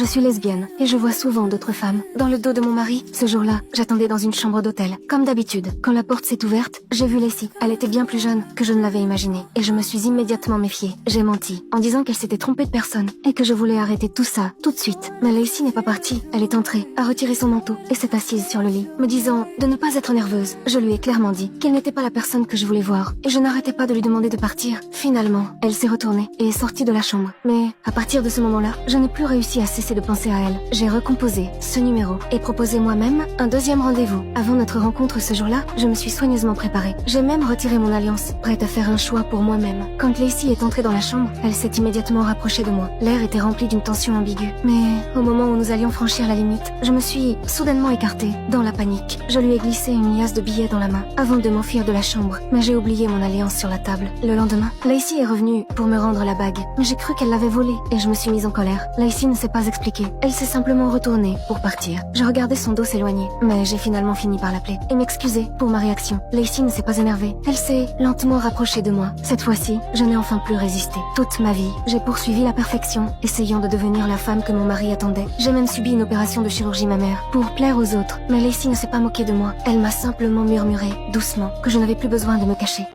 Je suis lesbienne et je vois souvent d'autres femmes. Dans le dos de mon mari, ce jour-là, j'attendais dans une chambre d'hôtel. Comme d'habitude, quand la porte s'est ouverte, j'ai vu Lacey. Elle était bien plus jeune que je ne l'avais imaginé et je me suis immédiatement méfiée. J'ai menti en disant qu'elle s'était trompée de personne et que je voulais arrêter tout ça tout de suite. Mais Lacey n'est pas partie. Elle est entrée, a retiré son manteau et s'est assise sur le lit, me disant de ne pas être nerveuse. Je lui ai clairement dit qu'elle n'était pas la personne que je voulais voir et je n'arrêtais pas de lui demander de partir. Finalement, elle s'est retournée et est sortie de la chambre. Mais à partir de ce moment-là, je n'ai plus réussi à cesser de penser à elle. J'ai recomposé ce numéro et proposé moi-même un deuxième rendez-vous. Avant notre rencontre ce jour-là, je me suis soigneusement préparée. J'ai même retiré mon alliance, prête à faire un choix pour moi-même. Quand Lacey est entrée dans la chambre, elle s'est immédiatement rapprochée de moi. L'air était rempli d'une tension ambiguë. Mais au moment où nous allions franchir la limite, je me suis soudainement écartée. Dans la panique, je lui ai glissé une liasse de billets dans la main avant de m'enfuir de la chambre. Mais j'ai oublié mon alliance sur la table. Le lendemain, Lacey est revenue pour me rendre la bague. Mais j'ai cru qu'elle l'avait volée et je me suis mise en colère. Lacey ne s'est pas expliquée. Elle s'est simplement retournée pour partir. Je regardais son dos s'éloigner, mais j'ai finalement fini par l'appeler et m'excuser pour ma réaction. Lacey ne s'est pas énervée. Elle s'est lentement rapprochée de moi. Cette fois-ci, je n'ai enfin plus résisté. Toute ma vie, j'ai poursuivi la perfection, essayant de devenir la femme que mon mari attendait. J'ai même subi une opération de chirurgie mammaire pour plaire aux autres. Mais Lacey ne s'est pas moquée de moi. Elle m'a simplement murmuré, doucement, que je n'avais plus besoin de me cacher.